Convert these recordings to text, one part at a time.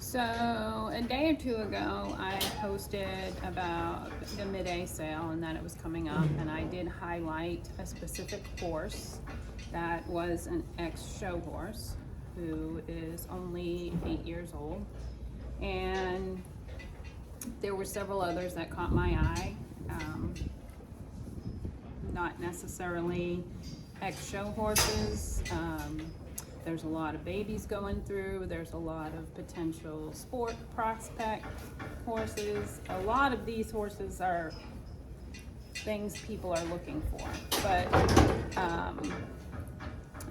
So a day or two ago, I posted about the midday sale and that it was coming up, and I did highlight a specific horse that was an ex-show horse who is only 8 years old, and there were several others that caught my eye. Not necessarily ex-show horses. There's a lot of babies going through. There's a lot of potential sport prospect horses. A lot of these horses are things people are looking for, but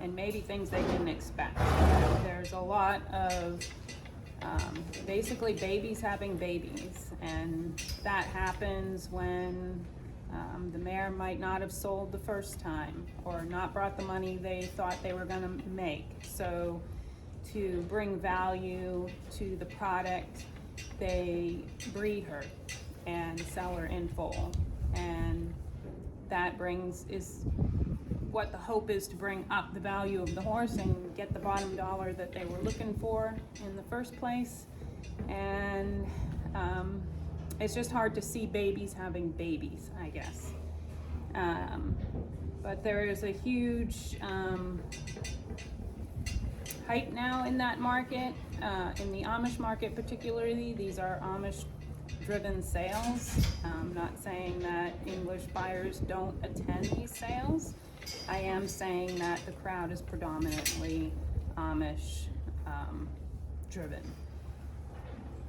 and maybe things they didn't expect. There's a lot of basically babies having babies, and that happens when the mare might not have sold the first time or not brought the money they thought they were going to make. So to bring value to the product, they breed her and sell her in full, and that is what the hope is, to bring up the value of the horse and get the bottom dollar that they were looking for in the first place. And it's just hard to see babies having babies, I guess. But there is a huge hype now in that market, in the Amish market particularly. These are Amish driven sales. I'm not saying that English buyers don't attend these sales. I am saying that the crowd is predominantly Amish driven.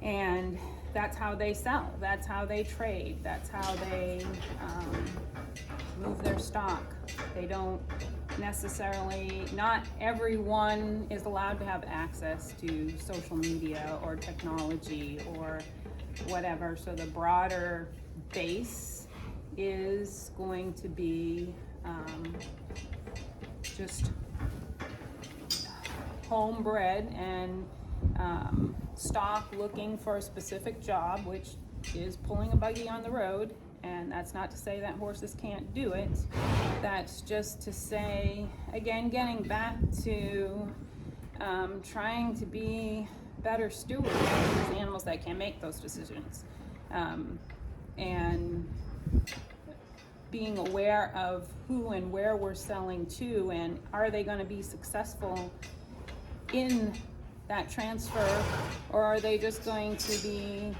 And that's how they sell, that's how they trade, that's how they move their stock. They don't necessarily, not everyone is allowed to have access to social media or technology or whatever, so the broader base is going to be just homebred and stock looking for a specific job, which is pulling a buggy on the road. And that's not to say that horses can't do it. That's just to say, again, getting back to trying to be better stewards of these animals that can make those decisions, and being aware of who and where we're selling to, and are they going to be successful in that transfer, or are they just going to be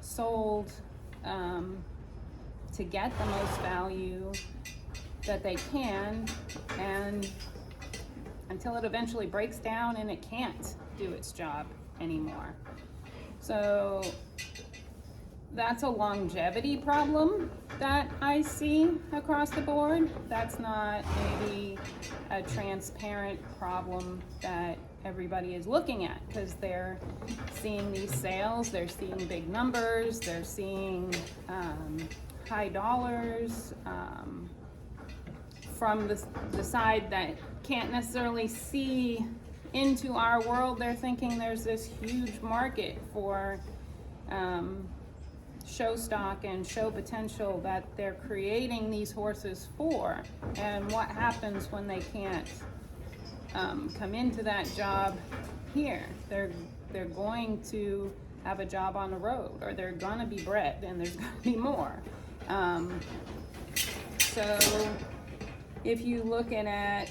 sold to get the most value that they can, and until it eventually breaks down and it can't do its job anymore. So that's a longevity problem that I see across the board. That's not maybe a transparent problem that everybody is looking at, because they're seeing these sales, they're seeing big numbers, they're seeing high dollars from the side that can't necessarily see into our world. They're thinking there's this huge market for show stock and show potential that they're creating these horses for, and what happens when they can't come into that job here. They're going to have a job on the road, or they're going to be bred, and there's going to be more. So if you look at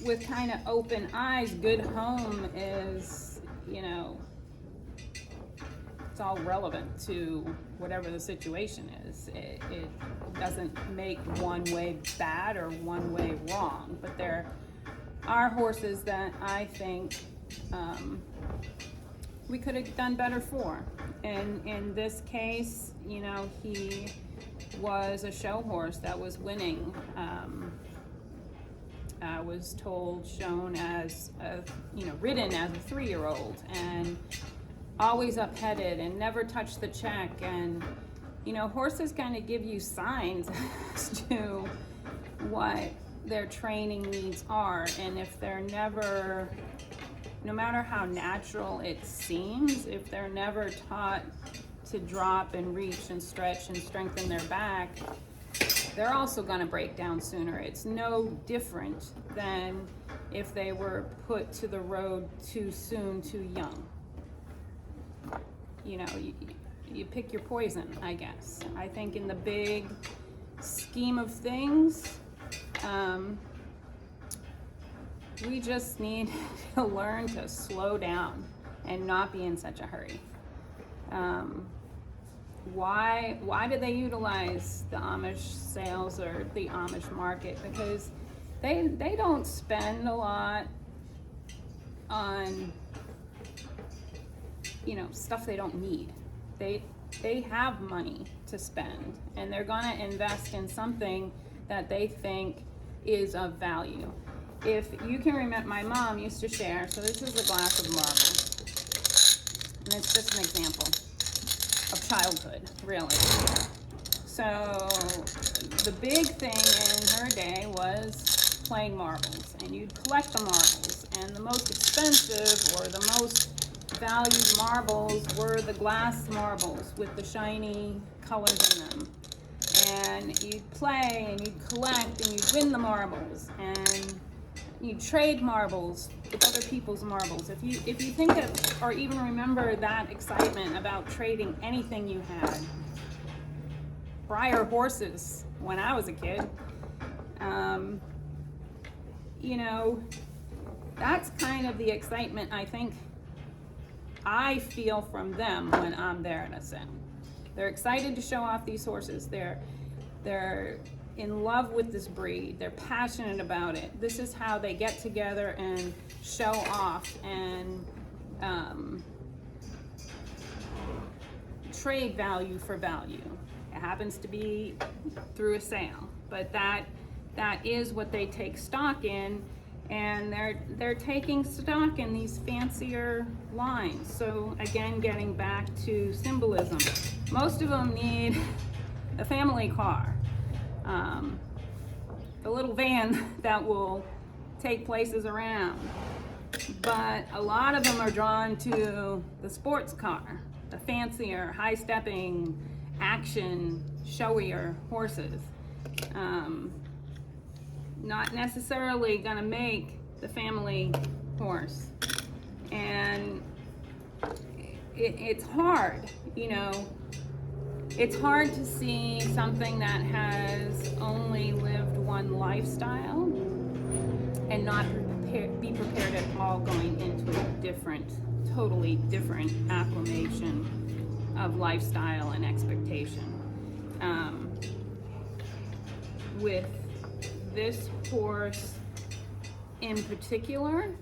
with kind of open eyes, Good Home is, it's all relevant to whatever the situation is. It doesn't make one way bad or one way wrong, but there are horses that I think we could have done better for. And in this case, he was a show horse that was winning. I was told, shown as ridden as a 3-year-old, and always up-headed and never touched the check. And horses kind of give you signs as to what their training needs are, and if they're never, no matter how natural it seems, if they're never taught to drop and reach and stretch and strengthen their back, they're also going to break down sooner. It's no different than if they were put to the road too soon, too young. You know, you pick your poison, I guess. I think in the big scheme of things, we just need to learn to slow down and not be in such a hurry. Why do they utilize the Amish sales or the Amish market? Because they don't spend a lot on, you know, stuff they don't need. They have money to spend, and they're gonna invest in something that they think is of value. If you can remember, my mom used to share, so this is a glass of marble, and it's just an example of childhood, really. So the big thing in her day was playing marbles, and you'd collect the marbles, and the most expensive or the most valued marbles were the glass marbles with the shiny colors in them. And you'd play and you'd collect and you'd win the marbles, and you'd trade marbles with other people's marbles. If you think of or even remember that excitement about trading anything you had, Breyer horses when I was a kid, you know, that's kind of the excitement I think I feel from them when I'm there at a sale. They're excited to show off these horses. They're in love with this breed. They're passionate about it. This is how they get together and show off and trade value for value. It happens to be through a sale, but that is what they take stock in. And they're taking stock in these fancier lines. So again, getting back to symbolism, most of them need a family car, the little van that will take places around. But a lot of them are drawn to the sports car, the fancier, high-stepping, action, showier horses. Not necessarily gonna make the family horse. And it's hard, you know, it's hard to see something that has only lived one lifestyle and not be prepared at all going into a different, totally different acclimation of lifestyle and expectation. With this horse in particular,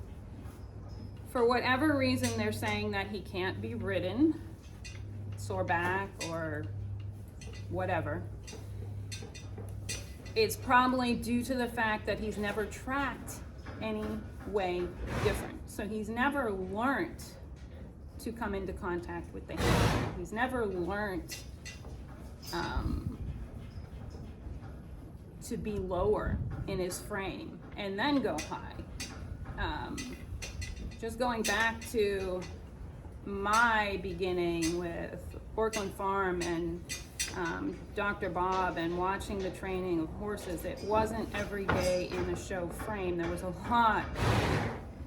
for whatever reason they're saying that he can't be ridden, sore back or whatever, it's probably due to the fact that he's never tracked any way different. So he's never learned to come into contact with the hand. He's never learned to be lower in his frame and then go high. Just going back to my beginning with Orkland Farm and Dr. Bob and watching the training of horses, it wasn't every day in a show frame. There was a lot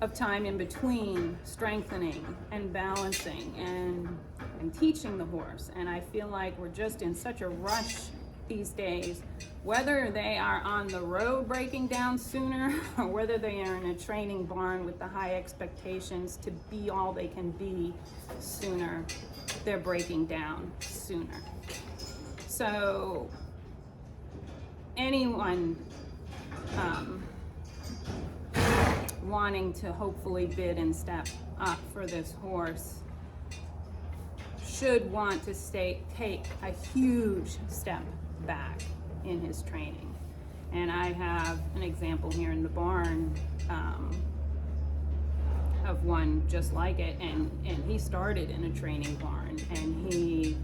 of time in between strengthening and balancing and teaching the horse. And I feel like we're just in such a rush these days, whether they are on the road breaking down sooner or whether they are in a training barn with the high expectations to be all they can be sooner, they're breaking down sooner. So anyone wanting to hopefully bid and step up for this horse should want to take a huge step back in his training. And I have an example here in the barn of one just like it, and he started in a training barn, and he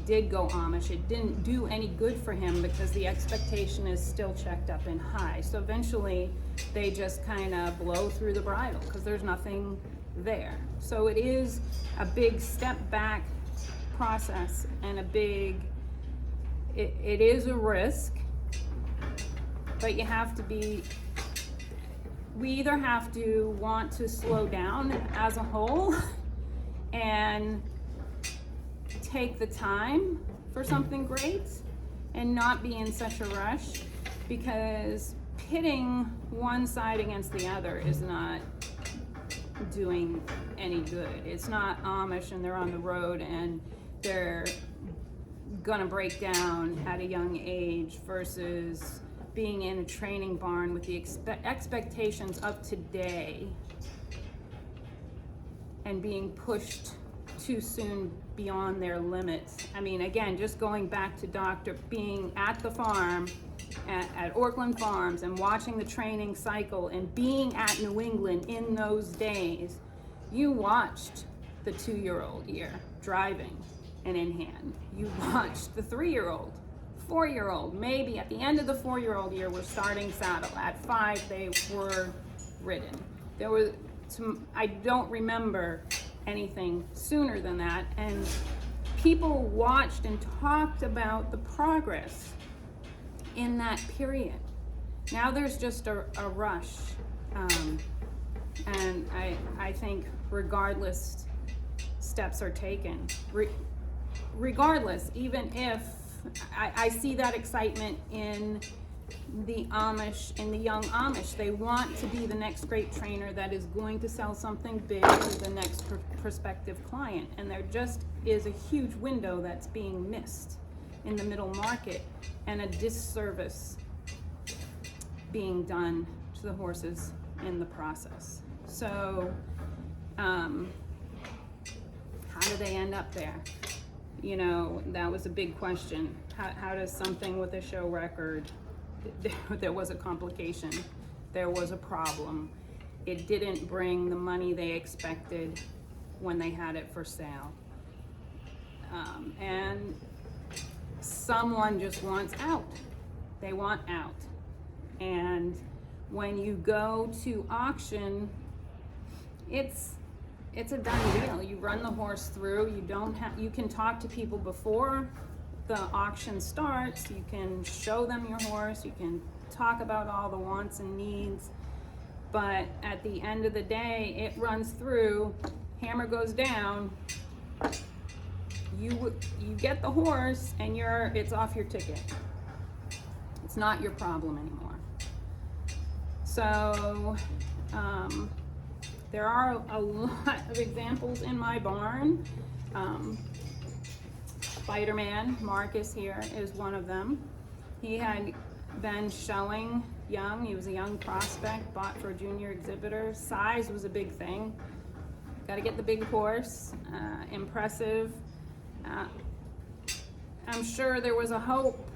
did go Amish. It didn't do any good for him because the expectation is still checked up and high. So eventually they just kind of blow through the bridle because there's nothing there. So it is a big step back process and a big it is a risk, but you have to be, we either have to want to slow down as a whole and take the time for something great and not be in such a rush, because pitting one side against the other is not doing any good. It's not Amish and they're on the road and they're gonna break down at a young age versus being in a training barn with the expectations of today and being pushed too soon beyond their limits. I mean, again, just going back to being at the farm at Orkland Farms and watching the training cycle and being at New England in those days, you watched the 2-year-old year driving and in hand. You watched the 3-year-old, 4-year-old, maybe at the end of the 4-year-old year were starting saddle. At 5, they were ridden. There was some, I don't remember anything sooner than that, and people watched and talked about the progress in that period. Now there's just a rush, and I think regardless steps are taken. Regardless, even if I see that excitement in the Amish, in the young Amish, they want to be the next great trainer that is going to sell something big to the next prospective client, and there just is a huge window that's being missed in the middle market, and a disservice being done to the horses in the process. So how do they end up there? You know, that was a big question. How does something with a show record, there was a complication, there was a problem, it didn't bring the money they expected when they had it for sale, and someone just wants out. They want out. And when you go to auction, it's a done deal. You run the horse through. You can talk to people before the auction starts. You can show them your horse. You can talk about all the wants and needs. But at the end of the day, it runs through, hammer goes down, you get the horse and it's off your ticket. It's not your problem anymore. So there are a lot of examples in my barn. Spider-Man, Marcus here, is one of them. He had been showing young. He was a young prospect, bought for a junior exhibitor. Size was a big thing. Got to get the big horse, impressive. I'm sure there was a hope.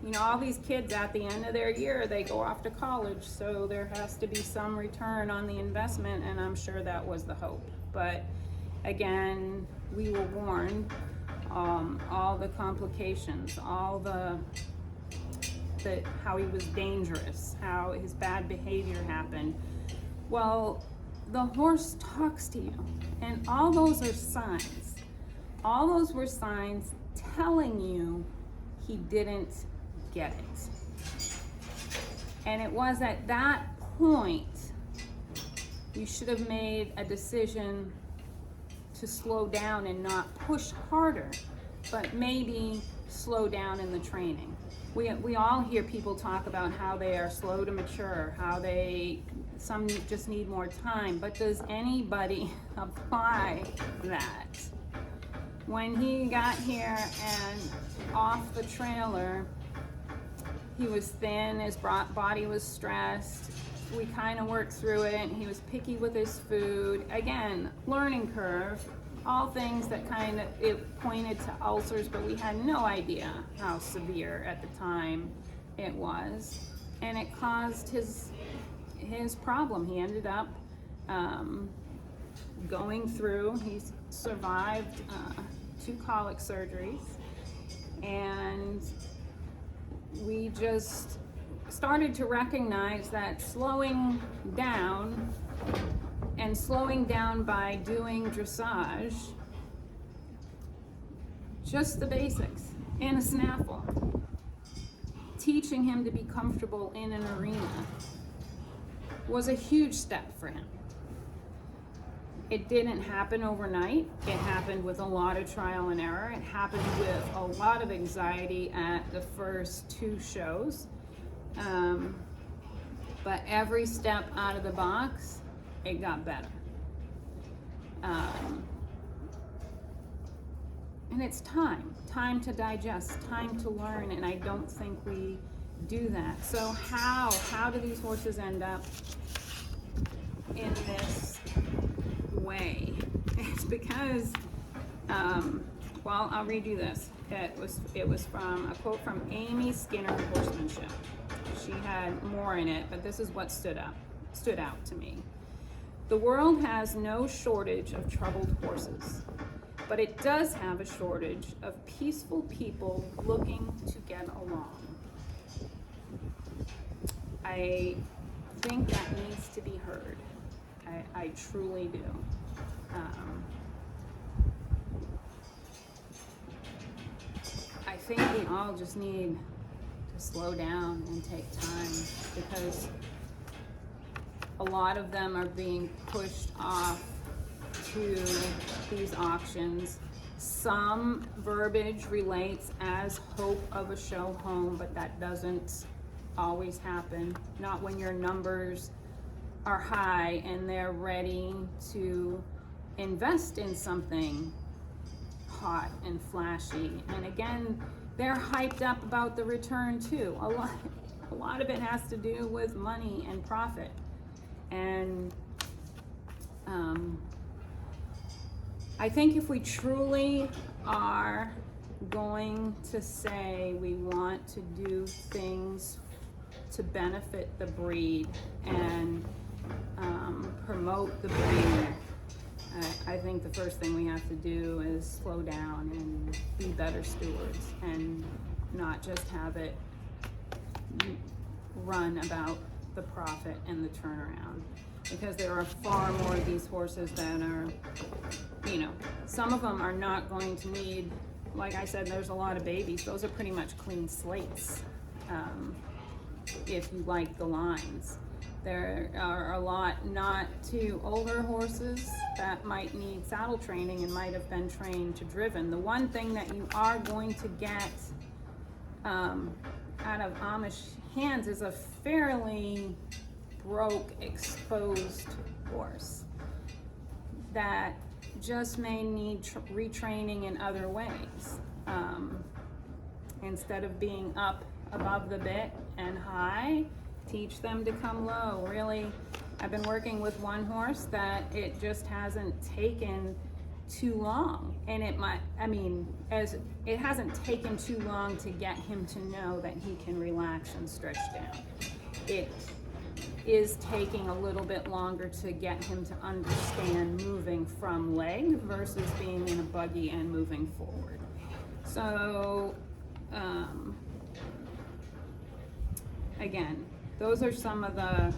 You know, all these kids at the end of their year, they go off to college, so there has to be some return on the investment, and I'm sure that was the hope. But again, we were warned, all the complications, all the how he was dangerous, how his bad behavior happened. Well, the horse talks to you, and all those are signs. All those were signs telling you he didn't get it. And it was at that point you should have made a decision to slow down and not push harder, but maybe slow down in the training. We all hear people talk about how they are slow to mature, how some just need more time, but does anybody apply that? When he got here and off the trailer, he was thin, his body was stressed. We kind of worked through it. He was picky with his food. Again, learning curve, all things that kind of, it pointed to ulcers, but we had no idea how severe at the time it was. And it caused his problem. He ended up going through, he survived 2 colic surgeries, and we just started to recognize that slowing down, and slowing down by doing dressage, just the basics, and a snaffle, teaching him to be comfortable in an arena was a huge step for him. It didn't happen overnight. It happened with a lot of trial and error. It happened with a lot of anxiety at the first 2 shows. But every step out of the box, it got better. And it's time to digest, time to learn, and I don't think we do that. So how do these horses end up in this way? It's because, well, I'll read you this. It was from a quote from Amy Skinner, Horsemanship. She had more in it, but this is what stood out to me. The world has no shortage of troubled horses, but it does have a shortage of peaceful people looking to get along. I think that needs to be heard. I truly do. I think we all just need to slow down and take time, because a lot of them are being pushed off to these auctions. Some verbiage relates as hope of a show home, but that doesn't always happen. Not when your numbers are high and they're ready to invest in something hot and flashy. And again, they're hyped up about the return too. A lot of it has to do with money and profit. And I think if we truly are going to say we want to do things to benefit the breed and promote the breed, I think the first thing we have to do is slow down and be better stewards and not just have it run about the profit and the turnaround. Because there are far more of these horses that are, some of them are not going to need, like I said, there's a lot of babies. Those are pretty much clean slates, if you like the lines. There are a lot not too older horses that might need saddle training and might have been trained to driven. The one thing that you are going to get out of Amish hands is a fairly broke, exposed horse that just may need retraining in other ways. Instead of being up above the bit and high, teach them to come low. Really, I've been working with one horse that it just hasn't taken too long, and it hasn't taken too long to get him to know that he can relax and stretch down. It is taking a little bit longer to get him to understand moving from leg versus being in a buggy and moving forward. So, again, those are some of the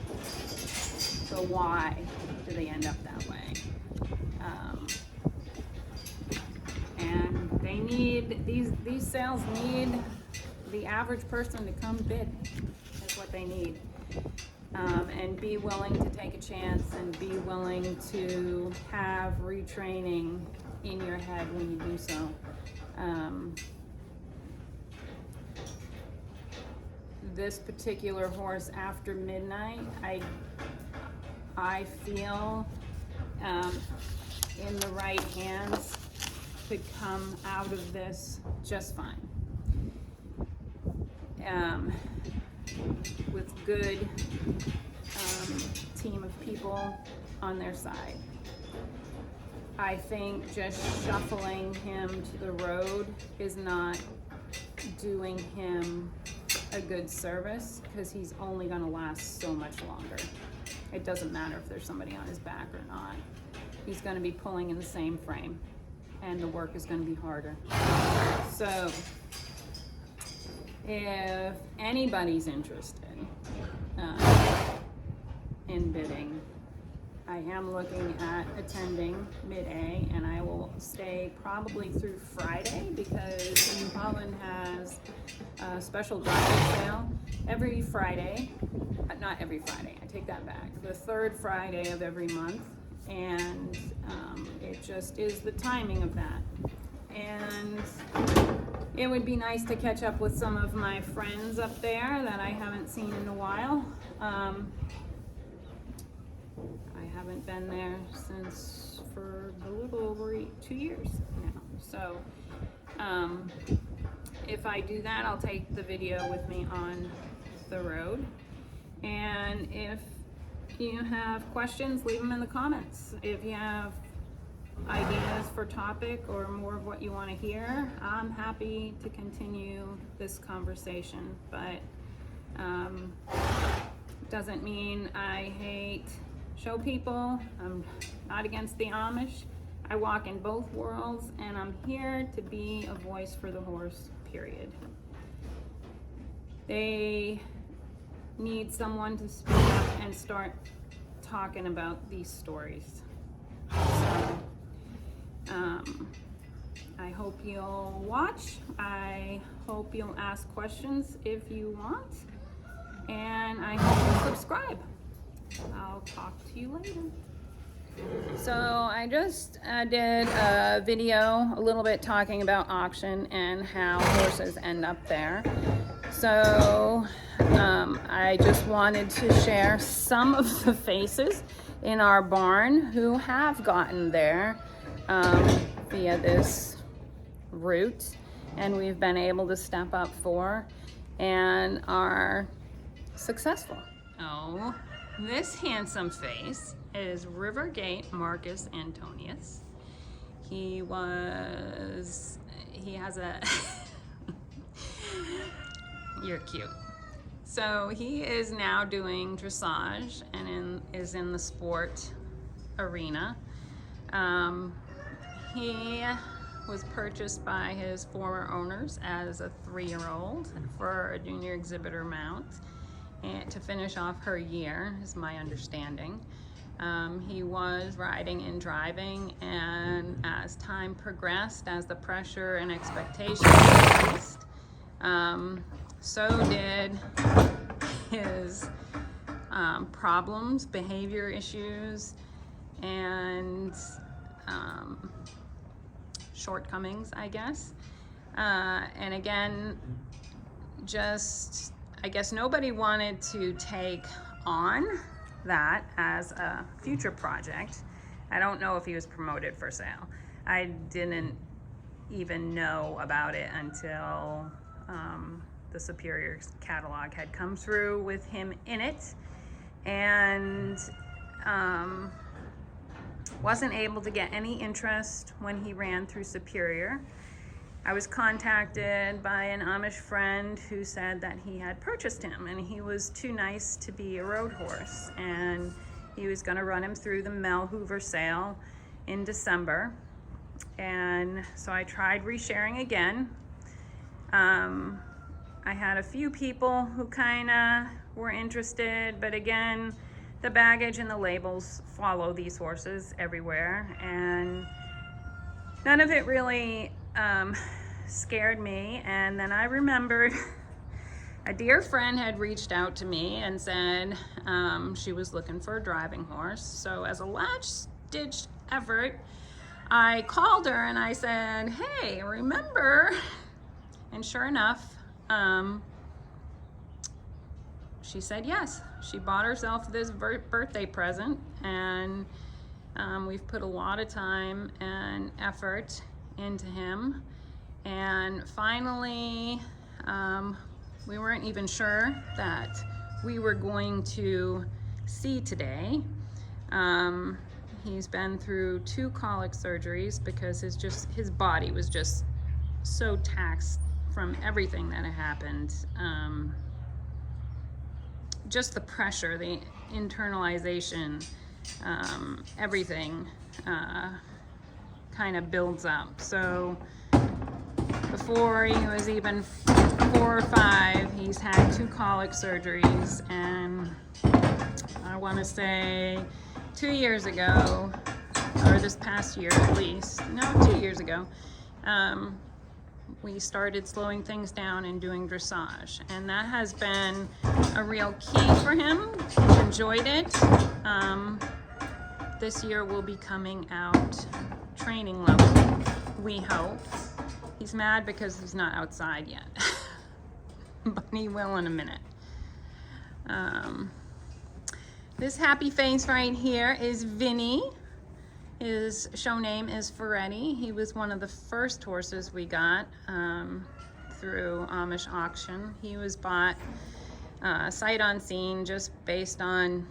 why do they end up that way. And they need, these sales need the average person to come bid, is what they need. And be willing to take a chance and be willing to have retraining in your head when you do so. This particular horse, After Midnight, I feel in the right hands could come out of this just fine. With good team of people on their side. I think just shuffling him to the road is not doing him a good service, because he's only going to last so much longer. It doesn't matter if there's somebody on his back or not. He's going to be pulling in the same frame, and the work is going to be harder. So if anybody's interested in bidding, I am looking at attending mid-A, and I will stay probably through Friday because New Holland has a special driver sale every Friday. Not every Friday, I take that back. The third Friday of every month, and it just is the timing of that. And it would be nice to catch up with some of my friends up there that I haven't seen in a while. I haven't been there since for a little over 2 years now. So if I do that, I'll take the video with me on the road. And if you have questions, leave them in the comments. If you have ideas for topic or more of what you want to hear, I'm happy to continue this conversation. But doesn't mean I hate show people. I'm not against the Amish. I walk in both worlds, and I'm here to be a voice for the horse, period. They need someone to speak up and start talking about these stories. So I hope you'll watch. I hope you'll ask questions if you want, and I hope you'll subscribe. I'll talk to you later. So I just did a video a little bit talking about auction and how horses end up there. So I just wanted to share some of the faces in our barn who have gotten there via this route, and we've been able to step up for and are successful. Oh, this handsome face is Rivergate Marcus Antonius. He has a you're cute. So he is now doing dressage and is in the sport arena. He was purchased by his former owners as a 3-year-old for a junior exhibitor mount, and to finish off her year, is my understanding. He was riding and driving, and as time progressed, as the pressure and expectations increased, so did his problems, behavior issues, and shortcomings, I guess. And again, just, I guess nobody wanted to take on that as a future project. I don't know if he was promoted for sale. I didn't even know about it until the Superior catalog had come through with him in it, and wasn't able to get any interest when he ran through Superior. I was contacted by an Amish friend who said that he had purchased him and he was too nice to be a road horse, and he was going to run him through the Mel Hoover sale in December. And so I tried resharing again. I had a few people who kind of were interested, but again, the baggage and the labels follow these horses everywhere, and none of it really scared me. And then I remembered a dear friend had reached out to me and said she was looking for a driving horse. So as a last-ditch effort, I called her and I said, hey, remember? And sure enough, she said yes. She bought herself this birthday present, and we've put a lot of time and effort into him. And finally, we weren't even sure that we were going to see today. He's been through 2 colic surgeries because his body was just so taxed from everything that had happened. Just the pressure, the internalization, everything kind of builds up. So before he was even 4 or 5, he's had 2 colic surgeries, and I want to say 2 years ago, or this past year at least, no, 2 years ago, we started slowing things down and doing dressage, and that has been a real key for him. He's enjoyed it. This year we'll be coming out training level, we hope. He's mad because he's not outside yet, but he will in a minute. This happy face right here is Vinny. His show name is Ferretti. He was one of the first horses we got through Amish auction. He was bought sight unseen, just based on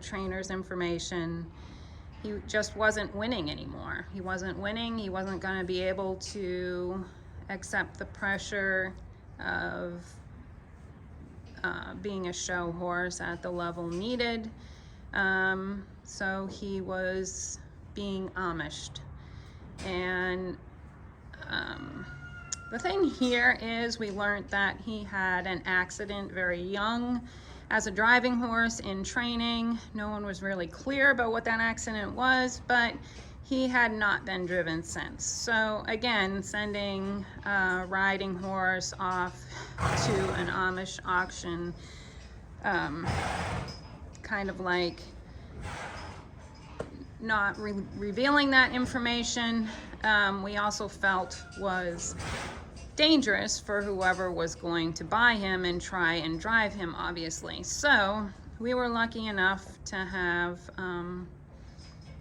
trainer's information. He just wasn't winning anymore. He wasn't winning. He wasn't going to be able to accept the pressure of being a show horse at the level needed. So he was being Amished. And the thing here is we learned that he had an accident very young as a driving horse in training. No one was really clear about what that accident was, but he had not been driven since. So again, sending a riding horse off to an Amish auction, kind of like not revealing that information, we also felt was dangerous for whoever was going to buy him and try and drive him, obviously. So we were lucky enough to have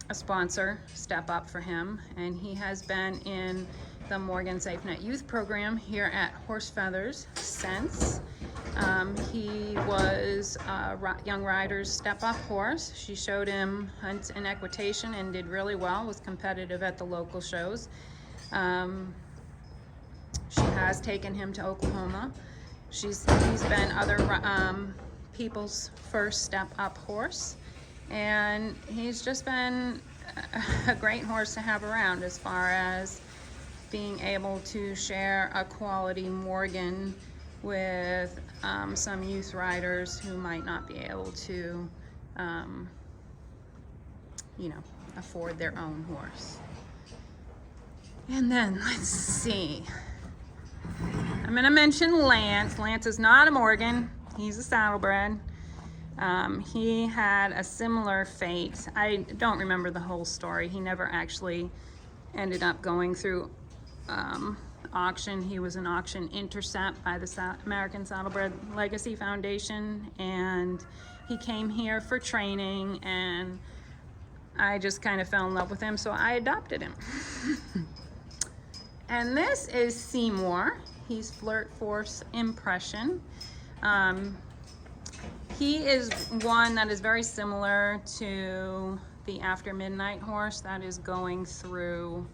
a sponsor step up for him, and he has been in the Morgan SafeNet Youth Program here at Horse Feathers since. He was a young rider's step-up horse. She showed him hunt and equitation and did really well, was competitive at the local shows. She has taken him to Oklahoma. He's been other people's first step-up horse, and he's just been a great horse to have around as far as being able to share a quality Morgan with some youth riders who might not be able to, afford their own horse. And then let's see. I'm going to mention Lance. Lance is not a Morgan. He's a saddlebred. He had a similar fate. I don't remember the whole story. He never actually ended up going through auction. He was an auction intercept by the American Saddlebred Legacy Foundation, and he came here for training, and I just kind of fell in love with him, so I adopted him. And this is Seymour. He's Flirt Force Impression. He is one that is very similar to the After Midnight horse that is going through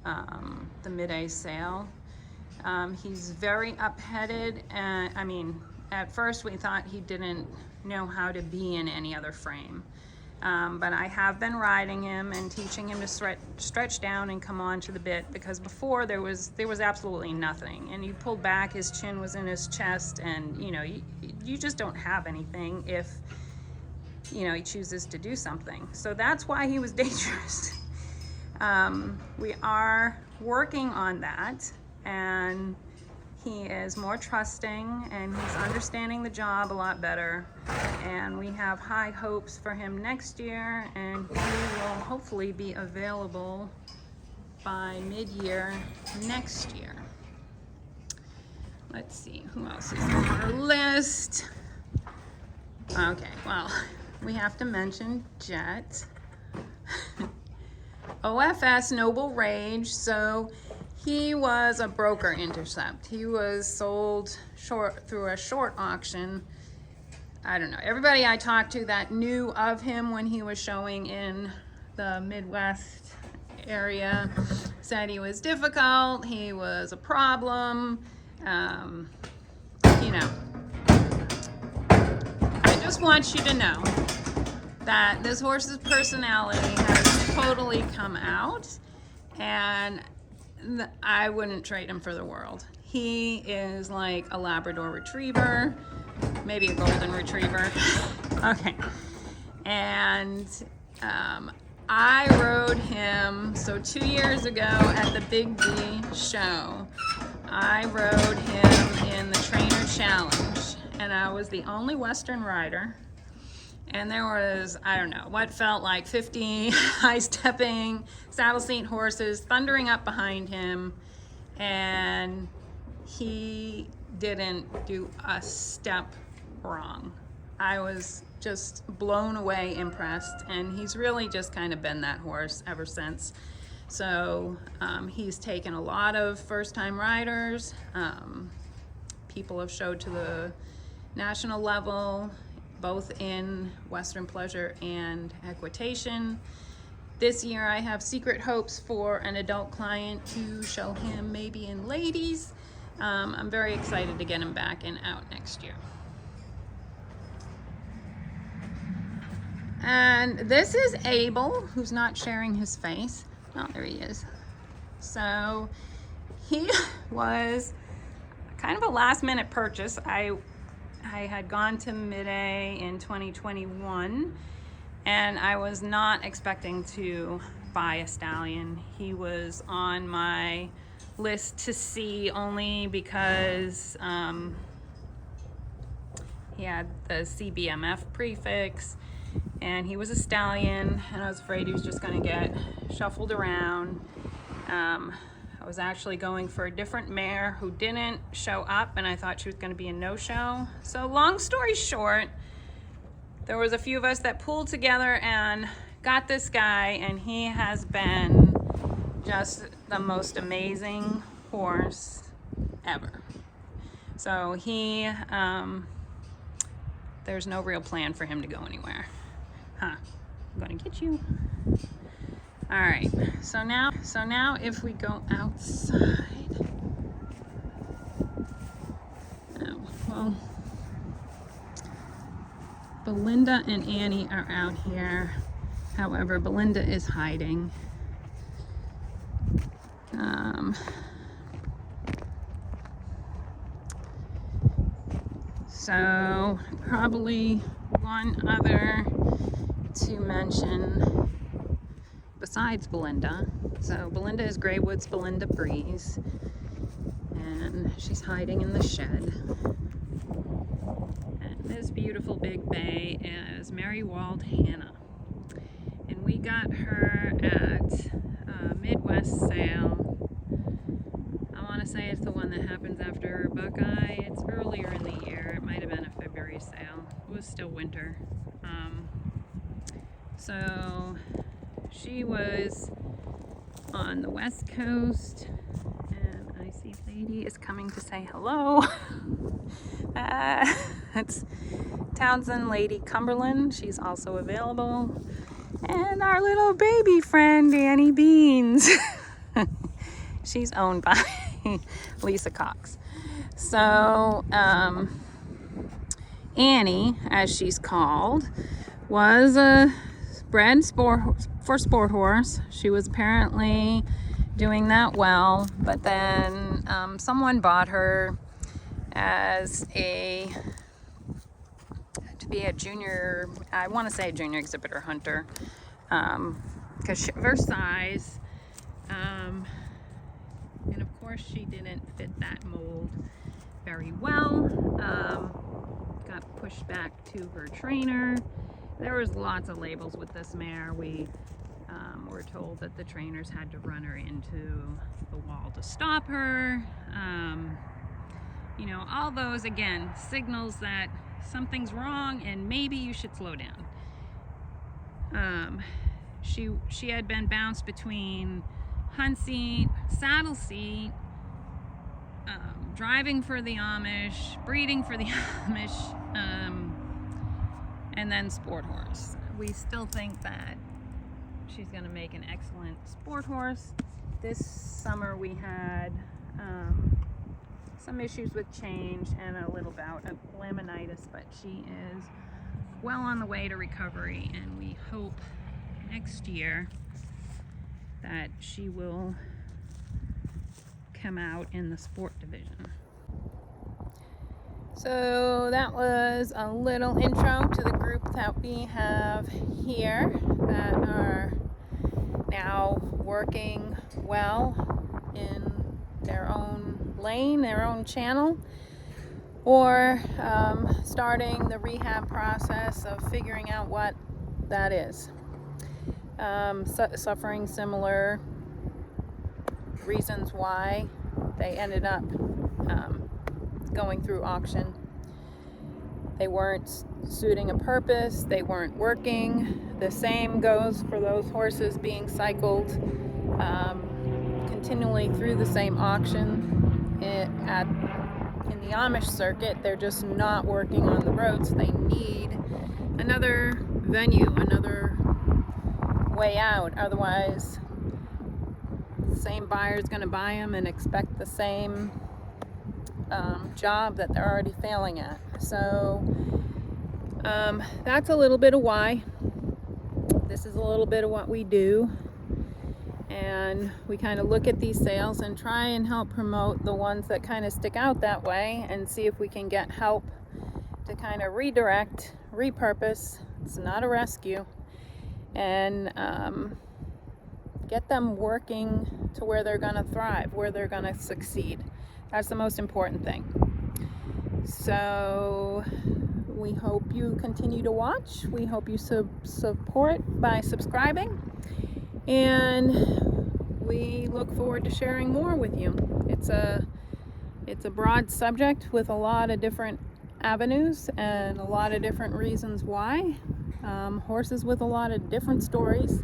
the Mid-A sale. He's very up-headed, and I mean, at first we thought he didn't know how to be in any other frame. But I have been riding him and teaching him to stretch down and come onto the bit, because before there was absolutely nothing, and you pulled back, his chin was in his chest, and you just don't have anything if he chooses to do something. So that's why he was dangerous. We are working on that, and he is more trusting, and he's understanding the job a lot better, and we have high hopes for him next year, and he will hopefully be available by mid-year next year. Let's see, who else is on our list? Okay, well, we have to mention Jet. OFS Noble Rage. So he was a broker intercept. He was sold through a short auction. I don't know. Everybody I talked to that knew of him when he was showing in the Midwest area said he was difficult, he was a problem. I just want you to know that this horse's personality has totally come out, and I wouldn't trade him for the world. He is like a Labrador Retriever, maybe a Golden Retriever. Okay. And I rode him, so 2 years ago at the Big D show, I rode him in the Trainer Challenge, and I was the only Western rider. And there was, I don't know, what felt like 50 high-stepping saddle seat horses thundering up behind him, and he didn't do a step wrong. I was just blown away, impressed, and he's really just kind of been that horse ever since. So he's taken a lot of first-time riders. People have showed to the national level, both in Western pleasure and equitation. This year I have secret hopes for an adult client to show him maybe in ladies. I'm very excited to get him back and out next year. And this is Abel, who's not sharing his face. Oh, there he is. So he was kind of a last minute purchase. I had gone to Mid-A in 2021, and I was not expecting to buy a stallion. He was on my list to see only because he had the CBMF prefix, and he was a stallion, and I was afraid he was just going to get shuffled around. I was actually going for a different mare who didn't show up, and I thought she was going to be a no-show. So long story short, there was a few of us that pulled together and got this guy, and he has been just the most amazing horse ever. So he, there's no real plan for him to go anywhere. Huh, I'm gonna get you. All right, so now if we go outside, oh, well, Belinda and Annie are out here. However, Belinda is hiding. So probably one other to mention besides Belinda. So Belinda is Greywood's Belinda Breeze, and she's hiding in the shed. And this beautiful big bay is Mary Wald Hannah, and we got her at a Midwest sale. I want to say it's the one that happens after Buckeye. It's earlier in the year. It might have been a February sale. It was still winter. So she was on the West Coast, and I see Lady is coming to say hello. It's Townsend Lady Cumberland. She's also available. And our little baby friend, Annie Beans. She's owned by Lisa Cox. So Annie, as she's called, was a bred for sport horse. She was apparently doing that well, but then someone bought her as to be a junior, I want to say a junior exhibitor hunter, because of her size, and of course she didn't fit that mold very well. Got pushed back to her trainer. There was lots of labels with this mare. We were told that the trainers had to run her into the wall to stop her. You know, all those, again, signals that something's wrong and maybe you should slow down. She had been bounced between hunt seat, saddle seat, driving for the Amish, breeding for the Amish, and then sport horse. We still think that she's going to make an excellent sport horse. This summer we had some issues with change and a little bout of laminitis, but she is well on the way to recovery, and we hope next year that she will come out in the sport division. So that was a little intro to the group that we have here that are now working well in their own lane, their own channel, or starting the rehab process of figuring out what that is. Suffering similar reasons why they ended up going through auction. They weren't suiting a purpose, they weren't working. The same goes for those horses being cycled continually through the same auction in the Amish circuit. They're just not working on the roads. They need another venue, another way out. Otherwise, the same buyer is going to buy them and expect the same job that they're already failing at. So that's a little bit of why. This is a little bit of what we do, and we kind of look at these sales and try and help promote the ones that kind of stick out that way, and see if we can get help to kind of redirect, repurpose. It's not a rescue, and get them working to where they're going to thrive, where they're going to succeed. That's the most important thing. So we hope you continue to watch. We hope you support by subscribing, and we look forward to sharing more with you. It's a broad subject with a lot of different avenues and a lot of different reasons why. Horses with a lot of different stories,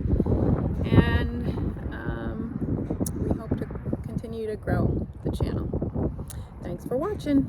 and we hope to continue to grow the channel. Thanks for watching.